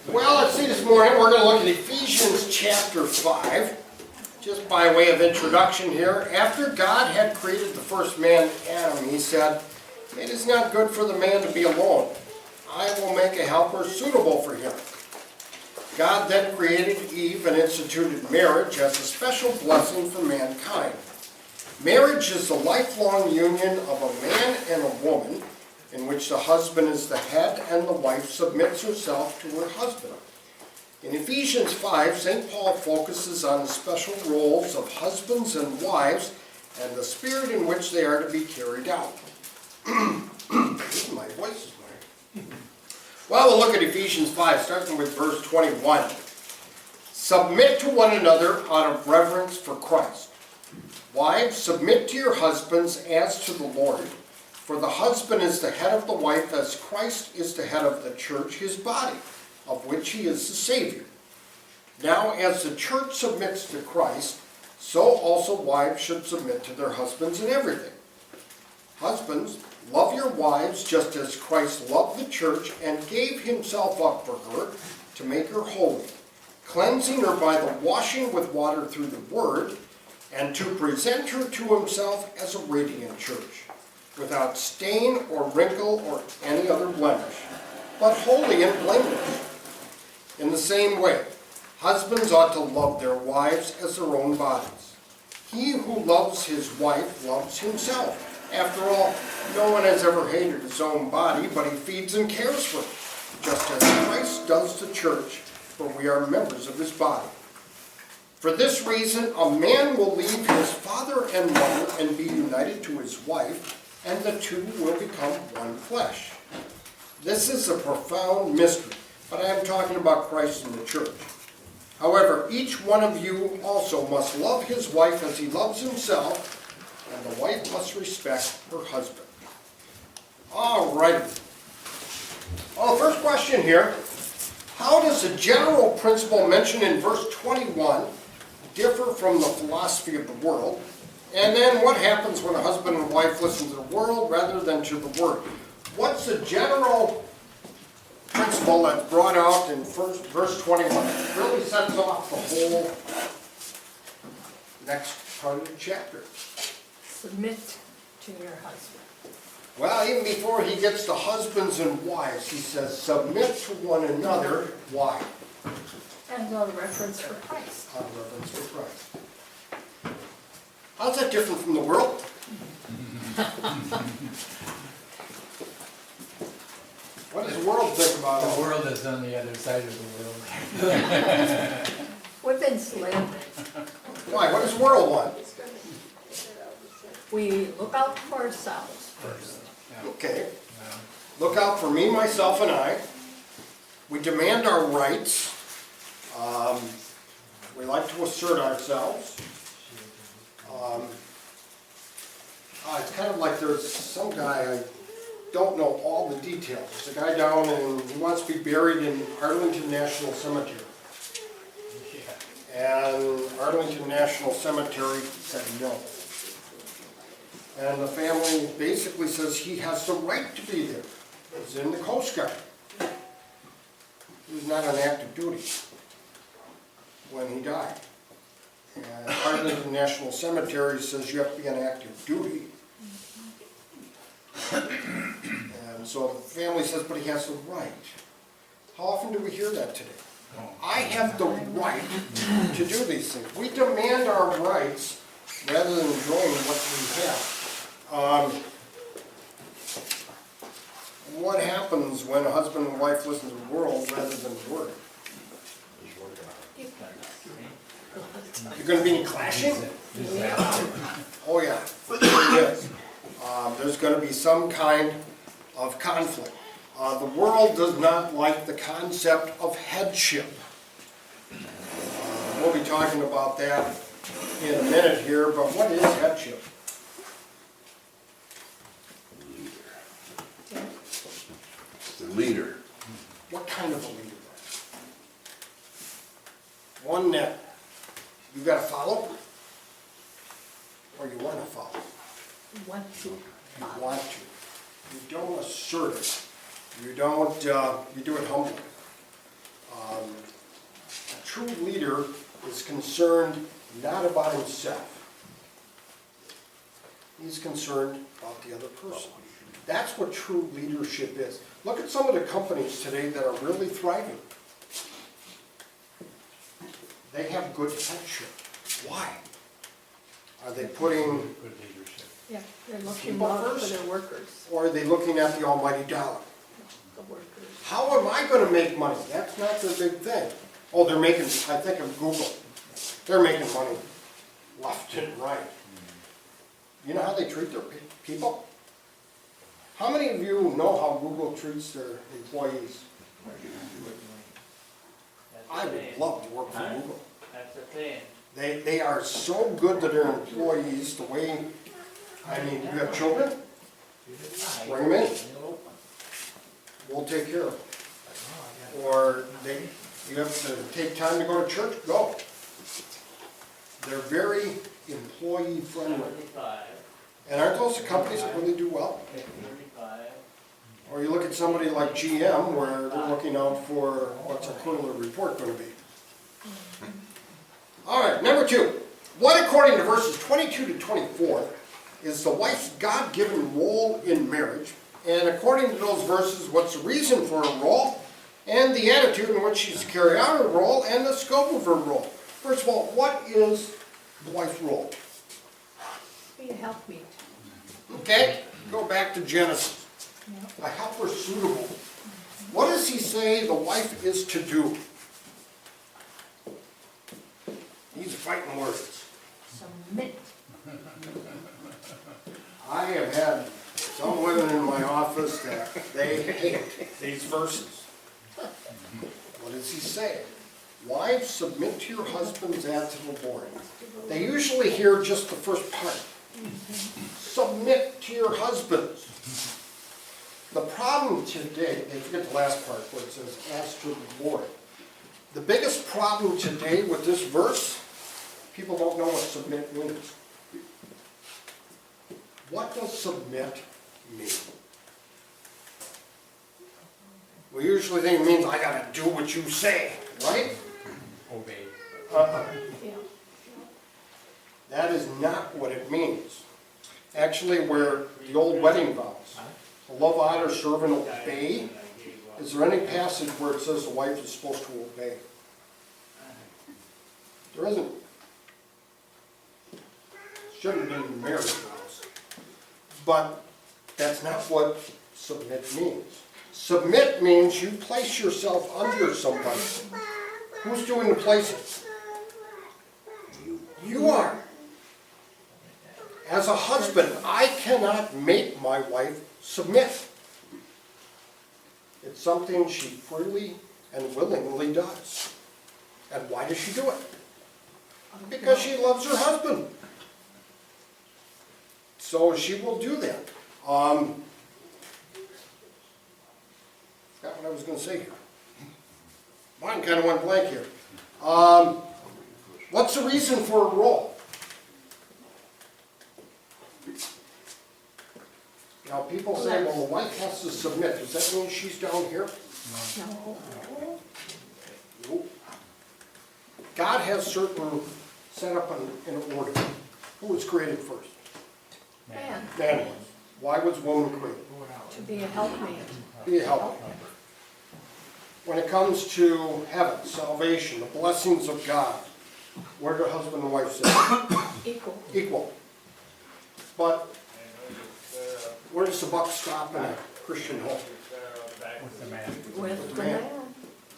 Well, let's see, this morning we're going to look at Ephesians chapter 5. Just by way of introduction here, after God had created the first man, Adam, he said, "It is not good for the man to be alone. I will make a helper suitable for him." God then created Eve and instituted marriage as a special blessing for mankind. Marriage is the lifelong union of a man and a woman in which the husband is the head and the wife submits herself to her husband. In Ephesians 5, St. Paul focuses on the special roles of husbands and wives and the spirit in which they are to be carried out. My voice is weird. Well, we'll look at Ephesians 5, starting with verse 21. Submit to one another out of reverence for Christ. Wives, submit to your husbands as to the Lord. For the husband is the head of the wife, as Christ is the head of the church, his body, of which he is the Savior. Now, as the church submits to Christ, so also wives should submit to their husbands in everything. Husbands, love your wives just as Christ loved the church and gave himself up for her to make her holy, cleansing her by the washing with water through the word, and to present her to himself as a radiant church, without stain or wrinkle or any other blemish, but holy and blameless. In the same way, husbands ought to love their wives as their own bodies. He who loves his wife loves himself. After all, no one has ever hated his own body, but he feeds and cares for it, just as Christ does the church, for we are members of his body. For this reason, a man will leave his father and mother and be united to his wife, and the two will become one flesh. This is a profound mystery, but I am talking about Christ and the church. However, each one of you also must love his wife as he loves himself, and the wife must respect her husband. All right. Well, the first question here, how does the general principle mentioned in verse 21 differ from the philosophy of the world? And then what happens when a husband and wife listen to the world rather than to the word? What's the general principle that's brought out in verse 21? It really sets off the whole next part of the chapter. Submit to your husband. Well, even before he gets to husbands and wives, he says, submit to one another. Why? And out of reference for Christ. Out of reverence for Christ. How's that different from the world? What does the world think about it? The world is on the other side of the world. We've been slavery. Why? What does the world want? We look out for ourselves. First. Okay. Look out for me, myself, and I. We demand our rights. We like to assert ourselves. It's kind of like there's some guy, I don't know all the details. There's a guy down and he wants to be buried in Arlington National Cemetery. And Arlington National Cemetery said no. And the family basically says he has the right to be there. He's in the Coast Guard. He was not on active duty when he died. And Arlington National Cemetery says you have to be on active duty. And so the family says, but he has the right. How often do we hear that today? I have the right to do these things. We demand our rights rather than enjoying what we have. What happens when a husband and wife listen to the world rather than the word? You're going to be clashing? Oh yeah, there is. There's going to be some kind of conflict. The world does not like the concept of headship. We'll be talking about that in a minute here, but what is headship? The leader. What kind of a leader? One that you got to follow, or you want to follow? want to You follow. want to. You don't assert it. You don't, you do it humbly. A true leader is concerned not about himself. He's concerned about the other person. That's what true leadership is. Look at some of the companies today that are really thriving. They have good headship. Why? Are they putting, Good leadership. Yeah, they're looking People out for first. their workers, or are they looking at the almighty dollar? the workers. How am I gonna make money? That's not their big thing. Oh, they're making, I think of Google. They're making money left and right. You know how they treat their people? How many of you know how Google treats their employees? I would love to work for Google. That's the thing. They are so good to their employees, the way, I mean, you have children? Bring them in. We'll take care of them. Or you have to take time to go to church, go. They're very employee friendly. 75, And aren't those the companies that really do well? 35. Or you look at somebody like GM, where they're looking out for what's our quarterly report going to be. All right, number 2. What, according to verses 22 to 24, is the wife's God-given role in marriage? And according to those verses, what's the reason for her role? And the attitude in which she's to carry out her role and the scope of her role. First of all, what is the wife's role? Be a helpmeet. Okay, go back to Genesis. A helper suitable. What does he say the wife is to do? These are fighting words. Submit. I have had some women in my office that they hate these verses. What does he say? Wives, submit to your husbands as to the Lord. They usually hear just the first part. Submit to your husbands. The problem today, they forget the last part where it says, as to the Lord. The biggest problem today with this verse, people don't know what submit means. What does submit mean? We usually think it means I gotta do what you say, right? Obey. Yeah. That is not what it means. Actually, where the old wedding vows, love, honor, serve, and obey, is there any passage where it says the wife is supposed to obey? There isn't. Shouldn't have been marriage vows. But that's not what submit means. Submit means you place yourself under somebody. Who's doing the placing? You are. As a husband, I cannot make my wife submit. It's something she freely and willingly does. And why does she do it? Because she loves her husband. So she will do that. Forgot what I was going to say here. Mine kind of went blank here. What's the reason for a role? Now, people say, well, the wife has to submit. Does that mean she's down here? No. Nope. God has certain set up in order. Who was created first? Man, Man was. Why was woman created? to be a helpmate. Be a helper. When it comes to heaven, salvation, the blessings of God, where do husband and wife sit? Equal. Equal. But where does the buck stop in a Christian home? With the man. With the man.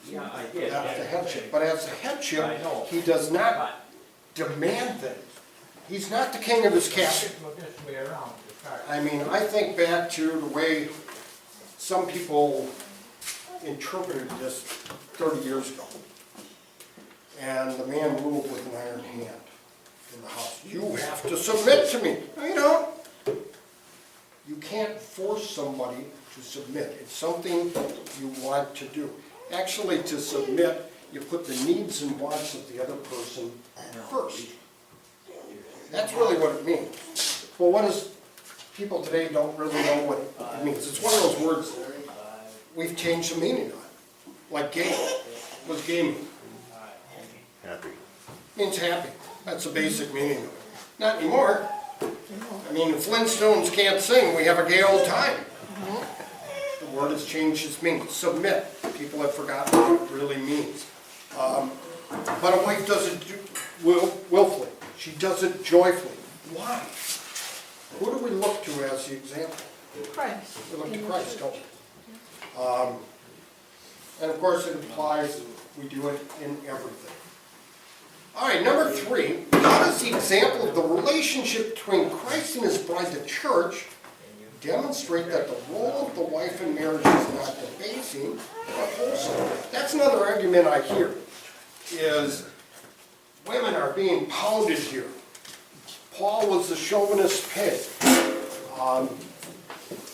Yeah, I did. That's the headship. But as a headship, he does not demand things. He's not the king of his castle. Go this way around to start. I mean, I think back to the way some people interpreted this 30 years ago. And the man ruled with an iron hand in the house. You have to submit to me. No, you don't. You can't force somebody to submit. It's something you want to do. Actually, to submit, you put the needs and wants of the other person first. That's really what it means. Well, what does people today don't really know what it means. It's one of those words we've changed the meaning on. Like game. What's gaming? Happy. Means happy. That's the basic meaning of it. Not anymore. I mean, the Flintstones can't sing, we have a gay old time. The word has changed its meaning. Submit. People have forgotten what it really means. But a wife does it willfully. She does it joyfully. Why? Who do we look to as the example? Christ. We look to in the Christ, church. don't we? And of course it implies we do it in everything. All right, number 3, how does the example of the relationship between Christ and his bride, the church, demonstrate that the role of the wife in marriage is not debasing, but wholesome? That's another argument I hear, is women are being pounded here. Paul was the chauvinist pig.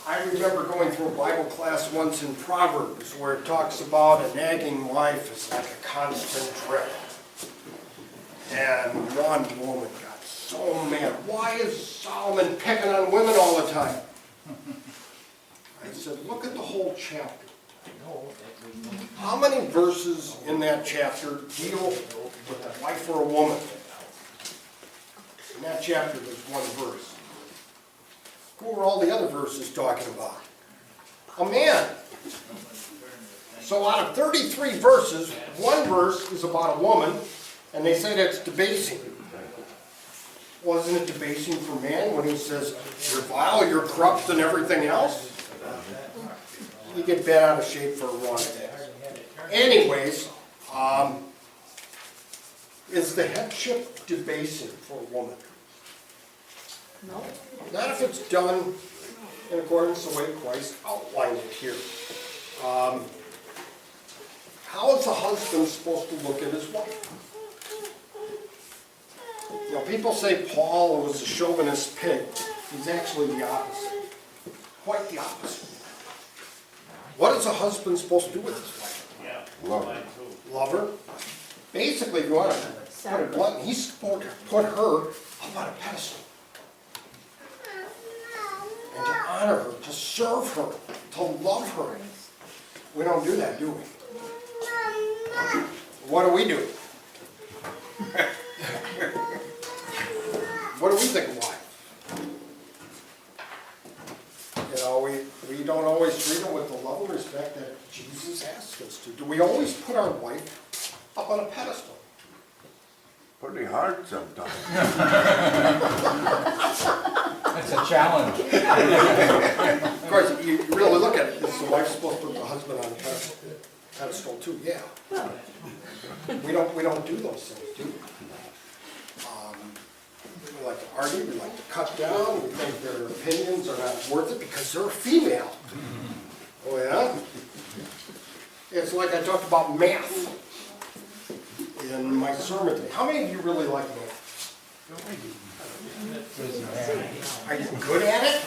I remember going through a Bible class once in Proverbs where it talks about a nagging wife is like a constant drip. And one woman got so mad. Why is Solomon picking on women all the time? I said, look at the whole chapter. How many verses in that chapter deal with a wife or a woman? In that chapter, there's one verse. Who are all the other verses talking about? A man. So out of 33 verses, one verse is about a woman, and they say that's debasing. Wasn't it debasing for man when he says, you're vile, you're corrupt, and everything else? You get bent out of shape for a wrong thing. Anyways, is the headship debasing for a woman? No. Not if it's done in accordance with the way Christ outlined it here. How is a husband supposed to look at his wife? You know, people say Paul was a chauvinist pig. He's actually the opposite. Quite the opposite. What is a husband supposed to do with his wife? Love her. Love her? Basically, if you want to put it blunt, he's supposed to put her up on a pedestal. And to honor her, to serve her, to love her. We don't do that, do we? What do we do? What do we think of wives? You know, we don't always treat them with the love and respect that Jesus asks us to. Do we always put our wife up on a pedestal? Pretty hard sometimes. That's a challenge. Of course, you really look at it, is the wife supposed to put the husband on a pedestal too? Yeah. We don't do those things, do we? We like to argue, we like to cut down, we think their opinions are not worth it because they're a female. Oh yeah? It's like I talked about math in my sermon today. How many of you really like math? Are you good at it?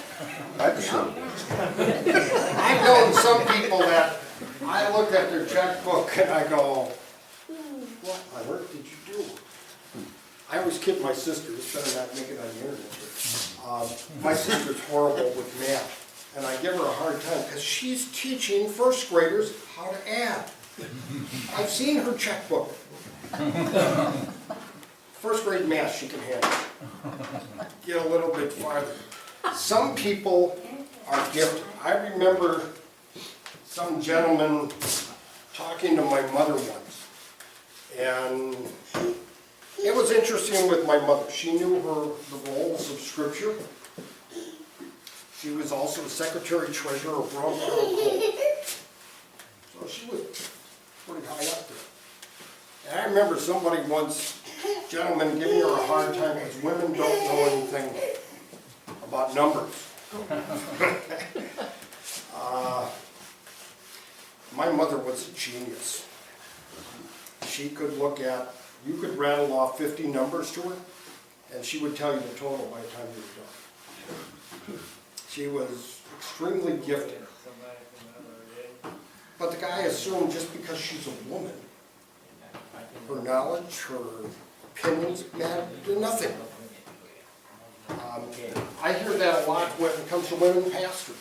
Excellent. I've known some people that I look at their checkbook and I go, what on earth did you do? I always kid my sister, this better not make it on the internet. My sister's horrible with math, and I give her a hard time because she's teaching first graders how to add. I've seen her checkbook. First grade math she can handle. Get a little bit farther. Some people are gifted. I remember some gentleman talking to my mother once, and it was interesting with my mother. She knew the roles of Scripture. She was also the secretary-treasurer of Rome. So she was pretty high up there. And I remember somebody once, gentleman, giving her a hard time because women don't know anything about numbers. My mother was a genius. She could look at, you could rattle off 50 numbers to her, and she would tell you the total by the time you were done. She was extremely gifted. But the guy assumed just because she's a woman, her knowledge, her opinions mattered to nothing. I hear that a lot when it comes to women pastors.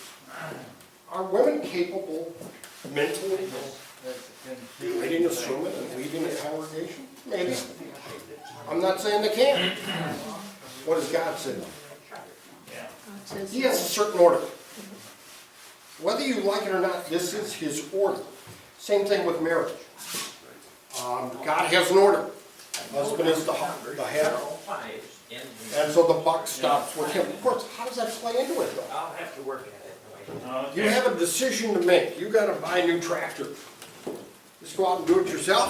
Are women capable mentally of leading a sermon and leading a congregation? Maybe. I'm not saying they can't. What does God say? It says- He has a certain order. Whether you like it or not, this is his order. Same thing with marriage. God has an order. Husband is the head, and so the buck stops with him. Of course, how does that play into it though? I'll have to work at it. You have a decision to make. You gotta buy a new tractor. Just go out and do it yourself,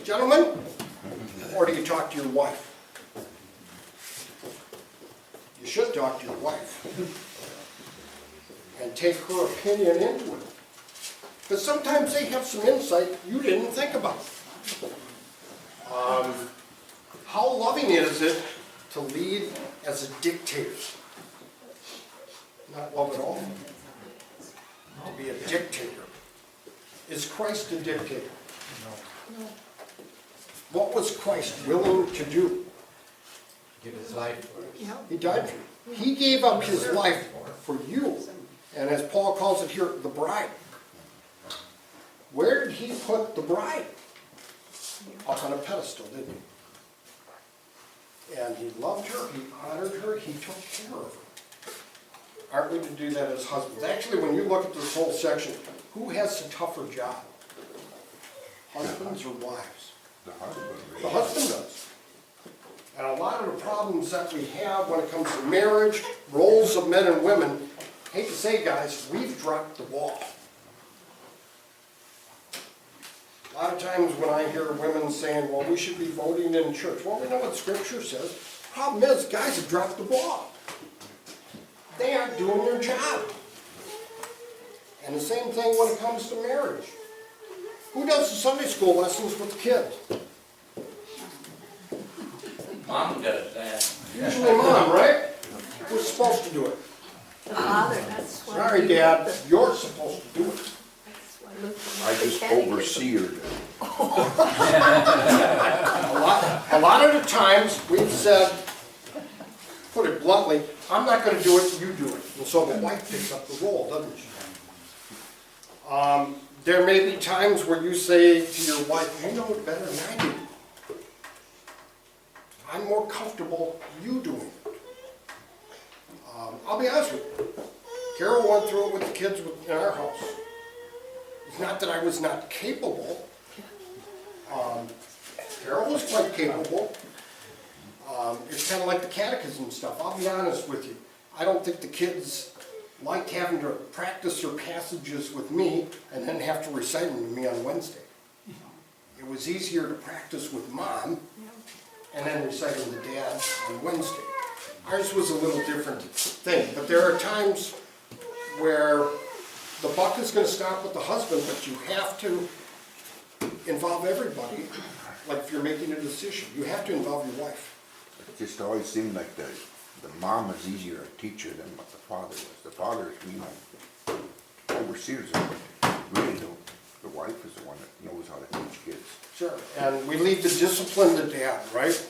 gentlemen? Or do you talk to your wife? You should talk to your wife. And take her opinion into it. Because sometimes they have some insight you didn't think about. How loving is it to lead as a dictator? Not love at all. To be a dictator. Is Christ a dictator? No. What was Christ willing to do? Give his life for us. Yeah. He died for you. He gave up his life for you. And as Paul calls it here, the bride. Where did he put the bride? Up on a pedestal, didn't he? And he loved her, he honored her, he took care of her. Aren't we to do that as husbands? Actually, when you look at this whole section, who has the tougher job? Husbands or wives? The husband. The husband does. And a lot of the problems that we have when it comes to marriage, roles of men and women, hate to say, guys, we've dropped the ball. A lot of times when I hear women saying, well, we should be voting in church. Well, we know what Scripture says. Problem is, guys have dropped the ball. They aren't doing their job. And the same thing when it comes to marriage. Who does the Sunday school lessons with the kids? Mom does that. Usually mom, right? Who's supposed to do it? The father, that's why. Sorry, we Dad, wrote the- you're supposed to do it. That's why Luther I wrote the just catechism. oversee her. A lot of the times, we've said, put it bluntly, I'm not gonna do it, you do it. And so the wife picks up the role, doesn't she? There may be times where you say to your wife, you know it better than I do. I'm more comfortable you doing it. I'll be honest with you. Carol went through it with the kids in our house. It's not that I was not capable. Carol was quite capable. It's kind of like the catechism stuff. I'll be honest with you. I don't think the kids liked having to practice their passages with me and then have to recite them to me on Wednesday. It was easier to practice with Mom and then recite them to Dad on Wednesday. Ours was a little different thing, but there are times where the buck is going to stop with the husband, but you have to involve everybody. Like if you're making a decision, you have to involve your wife. It just always seemed like the mom is easier a teacher than what the father was. The father is, overseers of it. Really, the wife is the one that knows how to teach kids. Sure. And we leave the discipline to Dad, right?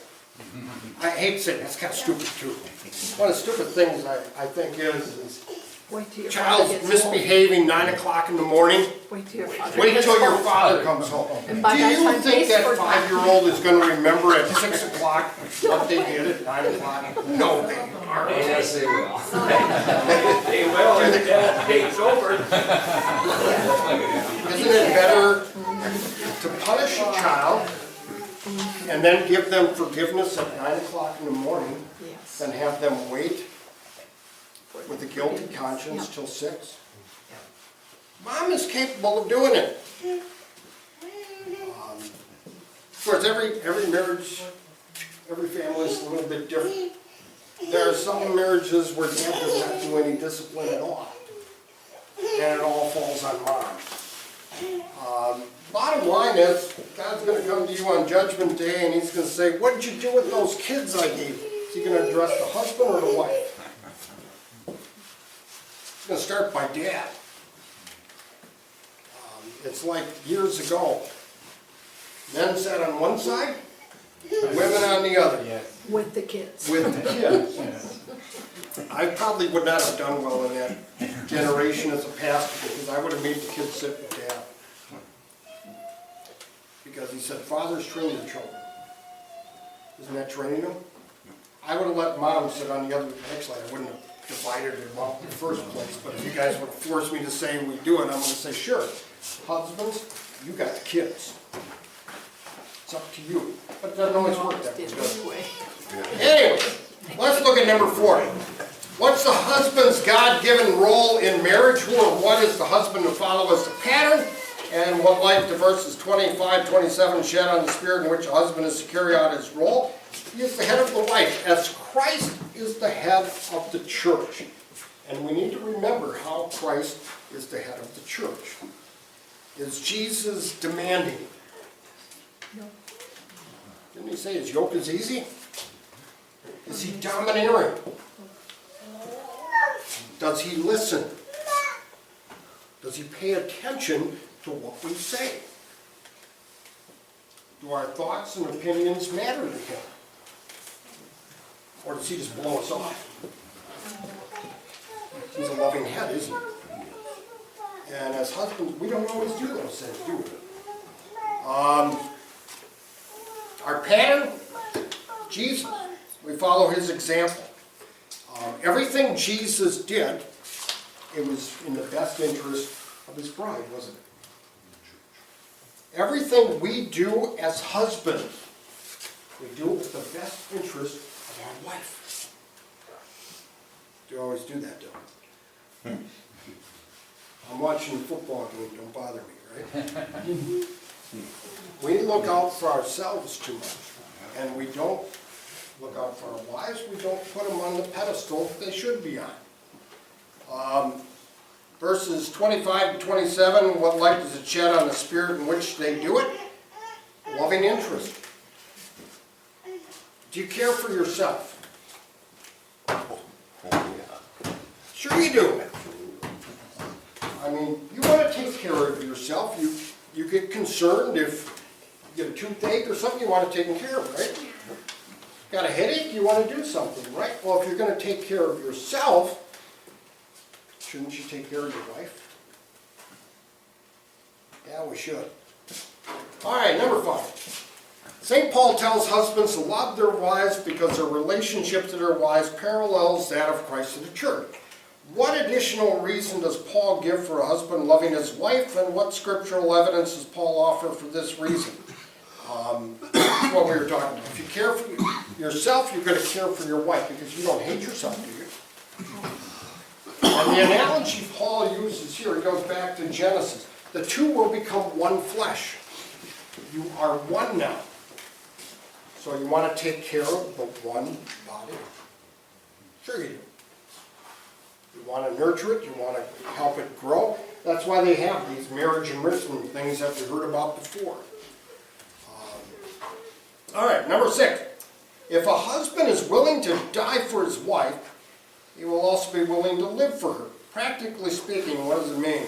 I hate saying that's kind of stupid too. One of the stupid things I think is Wait till your father child's gets home. misbehaving 9 o'clock in the morning. Wait till your father Wait gets till your home. father comes home. And Do by that you time, think he's that forgotten. 5-year-old is going to remember at 6 o'clock what they did at 9 o'clock? No, they aren't. Yes, they will. They will, and Dad takes over. Isn't it better to punish a child and then give them forgiveness at 9 o'clock in the morning Yes. than have them wait with a guilty conscience till 6? Mom is capable of doing it. Of course, every marriage, every family is a little bit different. There are some marriages where dad does not do any discipline at all. And it all falls on mom. Bottom line is, God's going to come to you on Judgment Day and he's going to say, what did you do with those kids I gave you? Is he going to address the husband or the wife? He's going to start by dad. It's like years ago. Men sat on one side, women on the other. Yes. With the kids. With the kids. I probably would not have done well in that generation as a pastor, because I would have made the kids sit with dad. Because he said, fathers train their children. Isn't that training them? I would have let mom sit on the other, actually, I wouldn't have divided them up in the first place, but if you guys would have forced me to say we do it, I'm gonna say, sure. Husbands, you got the kids. It's up to you. But it doesn't always work that way, Did does it? anyway. Anyway, let's look at number 4. What's the husband's God-given role in marriage? Who or what is the husband to follow as the pattern? And what light the verses 25, 27 shed on the spirit in which a husband is to carry out his role? He is the head of the wife, as Christ is the head of the church. And we need to remember how Christ is the head of the church. Is Jesus demanding? No. Didn't he say his yoke is easy? Is he domineering? Does he listen? Does he pay attention to what we say? Do our thoughts and opinions matter to him? Or does he just blow us off? He's a loving head, isn't he? And as husbands, we don't always do those things, do we? Our pattern, Jesus. We follow his example. Everything Jesus did, it was in the best interest of his bride, wasn't it? Everything we do as husbands, we do it with the best interest of our wife. Do you always do that, Dylan? I'm watching the football game, don't bother me, right? We look out for ourselves too much, and we don't look out for our wives. We don't put them on the pedestal they should be on. Verses 25 to 27, what light does it shed on the spirit in which they do it? Loving interest. Do you care for yourself? Sure you do. I mean, you want to take care of yourself. You get concerned if you get a toothache or something, you want it taken care of, right? Got a headache, you want to do something, right? Well, if you're going to take care of yourself, shouldn't you take care of your wife? Yeah, we should. All right, number 5. St. Paul tells husbands to love their wives because their relationship to their wives parallels that of Christ to the church. What additional reason does Paul give for a husband loving his wife, and what scriptural evidence does Paul offer for this reason? That's what we were talking about. If you care for yourself, you're going to care for your wife because you don't hate yourself, do you? And the analogy Paul uses here, it goes back to Genesis. The two will become one flesh. You are one now. So you want to take care of the one body? Sure you do. You want to nurture it, you want to help it grow. That's why they have these marriage enrichment things that we heard about before. All right, number 6. If a husband is willing to die for his wife, he will also be willing to live for her. Practically speaking, what does it mean?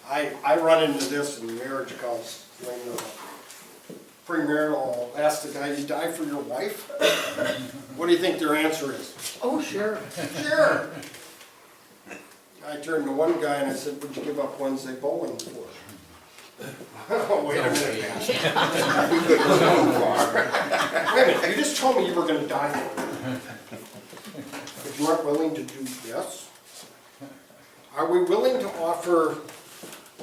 I run into this in marriage counseling. Premarital, I'll ask the guy, you die for your wife? What do you think their answer is? Oh, sure. Sure. I turned to one guy and I said, would you give up Wednesday bowling for? Oh, wait a minute. Wait a minute, you just told me you were going to die for her. If you aren't willing to do this, are we willing to offer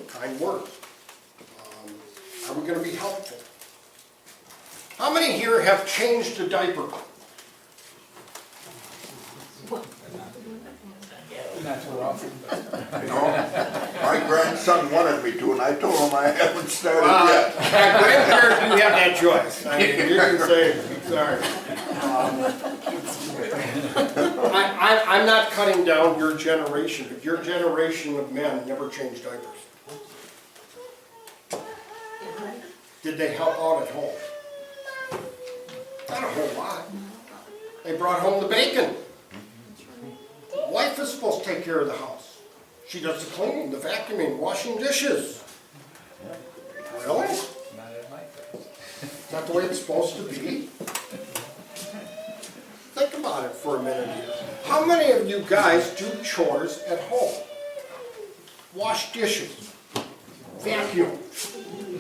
kind words? Are we going to be helpful? How many here have changed a diaper? Not too often, but My grandson wanted me to, and I told him I haven't started yet. As grandparents, you have that choice. I mean, you can say, sorry. I'm not cutting down your generation, but your generation of men never changed diapers. Did they help out at home? Not a whole lot. They brought home the bacon. Wife is supposed to take care of the house. She does the cleaning, the vacuuming, washing dishes. Really? not at my place. Is that the way it's supposed to be? about it for a minute here. How many of you guys do chores at home? Wash dishes, vacuum,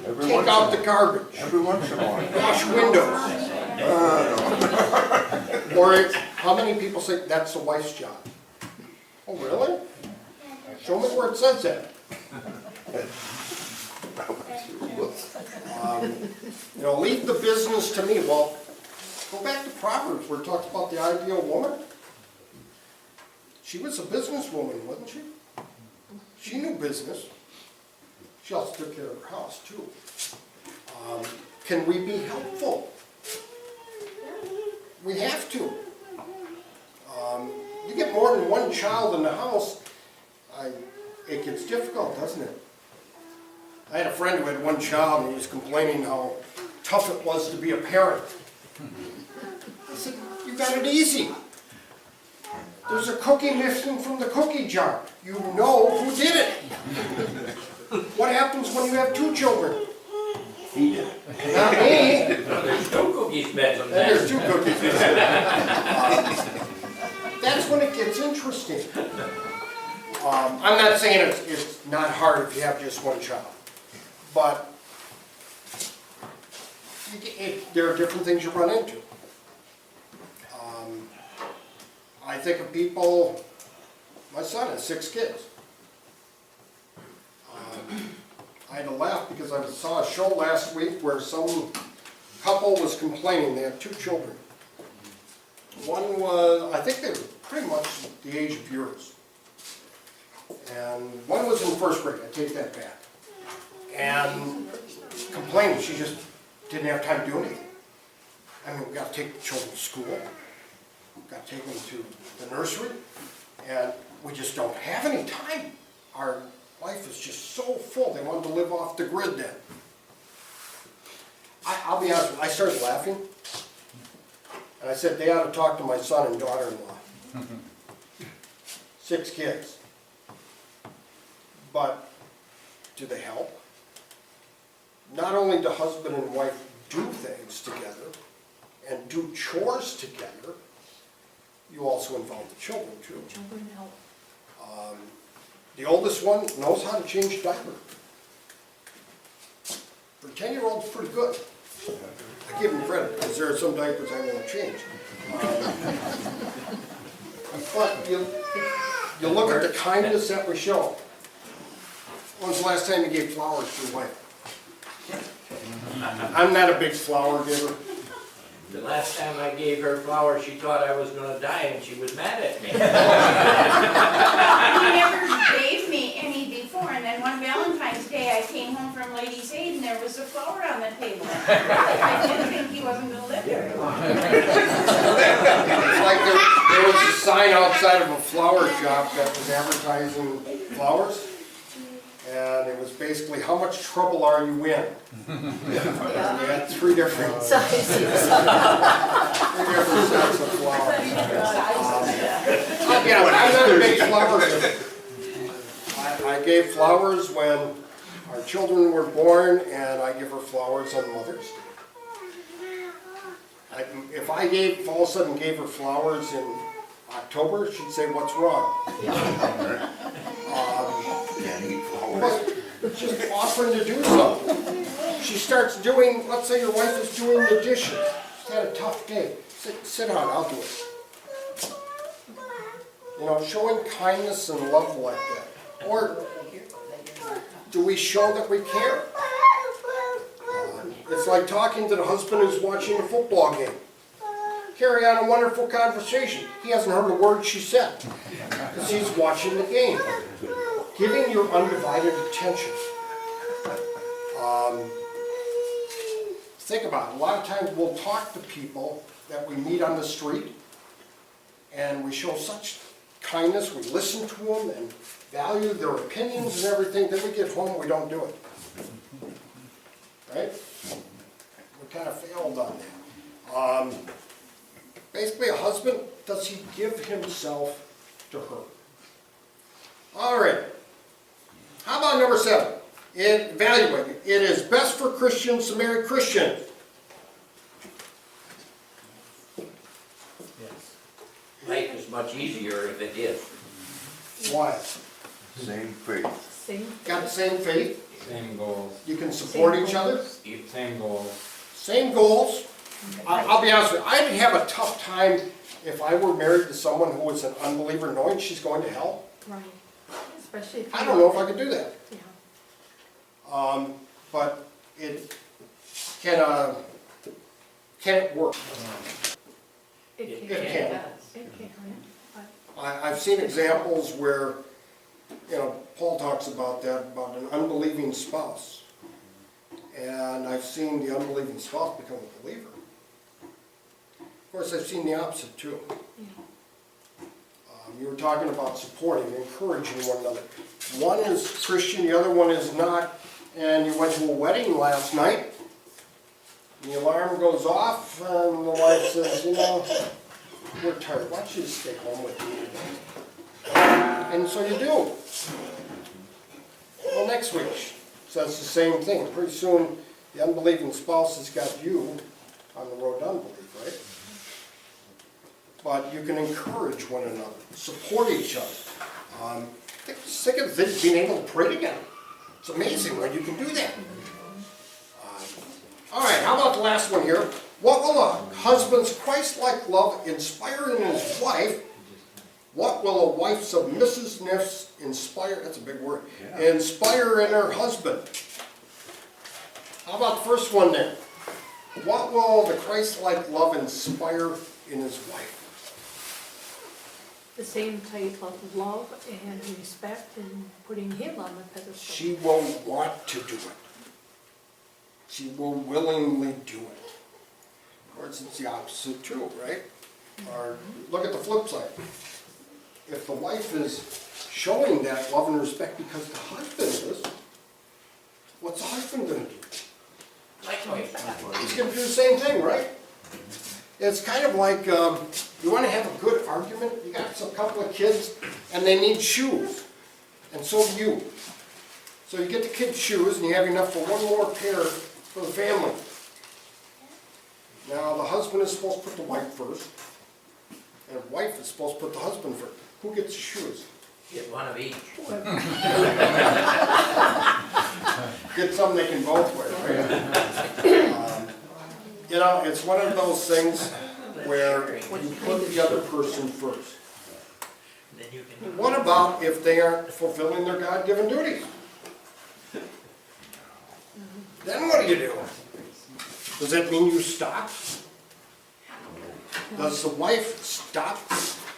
Every take once out in the a- garbage, Every once in a while. wash windows. Or how many people say that's the wife's job? Oh, really? Show me where it says that. You know, leave the business to me. Well, go back to Proverbs where it talks about the ideal woman. She was a businesswoman, wasn't she? She knew business. She also took care of her house, too. Can we be helpful? We have to. You get more than one child in the house, it gets difficult, doesn't it? I had a friend who had one child and he was complaining how tough it was to be a parent. I said, you got it easy. There's a cookie missing from the cookie jar. You know who did it. What happens when you have two children? He did it. Not me. There's no cookies missing. And there's two cookies missing. That's when it gets interesting. I'm not saying it's not hard if you have just one child, but there are different things you run into. I think of people, my son has 6 kids. I had to laugh because I saw a show last week where some couple was complaining, they had 2 children. One was, I think they were pretty much the age of yours. And one was in 1st grade, I take that back. And complaining, she just didn't have time to do anything. I mean, we've got to take the children to school, we've got to take them to the nursery, and we just don't have any time. Our life is just so full, they wanted to live off the grid then. I'll be honest with you, I started laughing, and I said, they ought to talk to my son and daughter-in-law. 6 kids. But do they help? Not only do husband and wife do things together and do chores together, you also involve the children too. Children help. The oldest one knows how to change a diaper. For a 10-year-old, it's pretty good. I give him credit because there are some diapers I won't change. But you look at the kindness that we show. When's the last time you gave flowers to your wife? I'm not a big flower giver. The last time I gave her flowers, she thought I was gonna die and she was mad at me. He never gave me any before, and then one Valentine's Day, I came home from Ladies' Aid and there was a flower on the table. I didn't think he wasn't gonna live very long. It's like there was a sign outside of a flower shop that was advertising flowers. And it was basically, how much trouble are you in? And you had 3 different sets of flowers. Again, I'm not a big flower giver. I gave flowers when our children were born, and I give her flowers on Mother's Day. If I all of a sudden gave her flowers in October, she'd say, what's wrong? Can't eat flowers. But just offering to do something. She starts doing, let's say your wife is doing the dishes. She's had a tough day. Sit down, I'll do it. You know, showing kindness and love like that. Or do we show that we care? It's like talking to the husband who's watching a football game. Carry on a wonderful conversation. He hasn't heard a word she said because he's watching the game. Giving your undivided attention. Think about it. A lot of times we'll talk to people that we meet on the street and we show such kindness, we listen to them and value their opinions and everything, then we get home, we don't do it. Right? We kind of failed on that. Basically, a husband, does he give himself to her? All right. How about number 7? Evaluate. It is best for Christians to marry Christians. Yes. much easier if it is. Why? Same faith. Same. Got the same faith, Same goals, you can support each other, same goals. same goals. I'll be honest with you, I'd have a tough time if I were married to someone who was an unbeliever knowing she's going to hell. Right, especially if. I don't know if I could do that. Yeah. But it can it work? It It can. can. It can, but I've seen examples where, you know, Paul talks about that, about an unbelieving spouse. And I've seen the unbelieving spouse become a believer. Of course, I've seen the opposite too. yeah. You were talking about supporting, encouraging one another. One is Christian, the other one is not. And you went to a wedding last night. The alarm goes off and the wife says, you know, we're tired, why don't you just stay home with me today? And so you do. Well, next week says the same thing. Pretty soon, the unbelieving spouse has got you on the road to unbelief, right? But you can encourage one another, support each other. Think of being able to pray together. It's amazing when you can do that. All right, how about the last one here? What will a husband's Christ-like love inspire in his wife? What will a wife's submissiveness inspire, that's a big word, inspire in her husband? How about the first one there? What will the Christ-like love inspire in his wife? The same type of love and respect and putting him on the pedestal. She will want to do it. She will willingly do it. Of course, it's the opposite too, right? Or look at the flip side. If the wife is showing that love and respect because the husband is, what's the husband going to do? Likewise. He's going to do the same thing, right? It's kind of like, you want to have a good argument, you got a couple of kids, and they need shoes, and so do you. So you get the kids' shoes, and you have enough for one more pair for the family. Now, the husband is supposed to put the wife first, and the wife is supposed to put the husband first. Who gets the shoes? Get one of each. Get something they can both wear, right? You know, it's one of those things where you put the other person first. Then you can. What about if they aren't fulfilling their God-given duties? Then what do? Does that mean you stop? Does the wife stop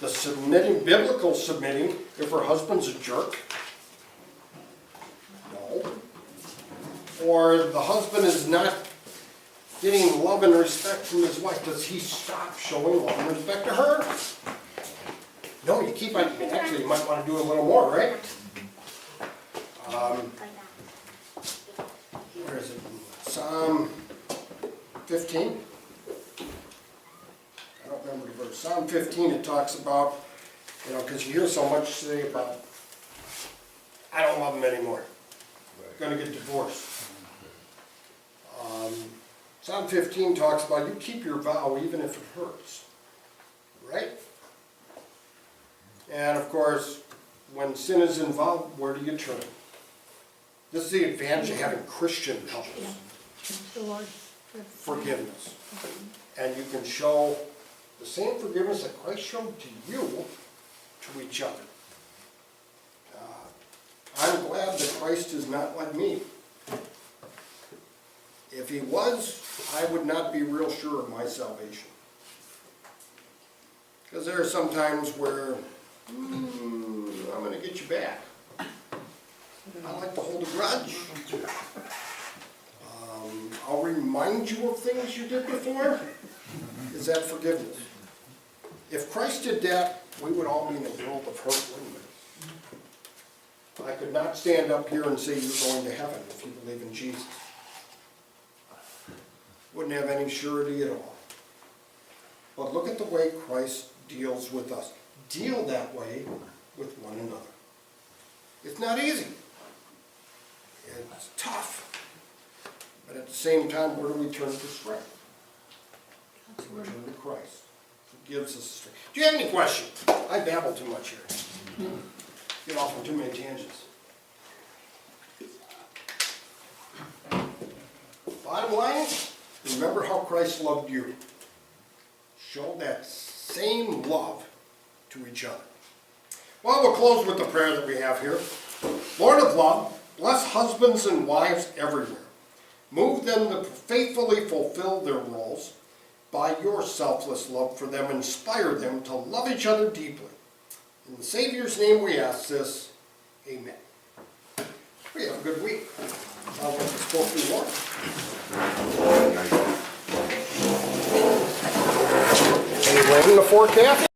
the submitting, biblical submitting, if her husband's a jerk? No. Or the husband is not getting love and respect from his wife, does he stop showing love and respect to her? No, you keep on, actually you might want to do a little more, right? Where is it? Psalm 15? I don't remember the verse. Psalm 15, it talks about, you know, because you hear so much say about, I don't love him anymore. Gonna get divorced. Psalm 15 talks about you keep your vow even if it hurts, right? And of course, when sin is involved, where do you turn? This is the advantage of having Christian help Yeah. The Lord. forgiveness. And you can show the same forgiveness that Christ showed to you to each other. I'm glad that Christ is not like me. If he was, I would not be real sure of my salvation. Because there are some times where, I'm going to get you back. I like to hold a grudge. I'll remind you of things you did before. Is that forgiveness? If Christ did that, we would all be in a world of hurt, wouldn't we? I could not stand up here and say you're going to heaven if you believe in Jesus. Wouldn't have any surety at all. But look at the way Christ deals with us. Deal that way with one another. It's not easy. It's tough. But at the same time, where do we turn for strength? We turn to Christ. gives us strength. Do you have any questions? I babble too much here. Get off on too many tangents. Bottom line, remember how Christ loved you. Show that same love to each other. Well, we'll close with the prayer that we have here. Lord of love, bless husbands and wives everywhere. Move them to faithfully fulfill their roles. By your selfless love for them, inspire them to love each other deeply. In the Savior's name we ask this, amen. We have a good week. I'll let this go through more. Any rain in the forecast?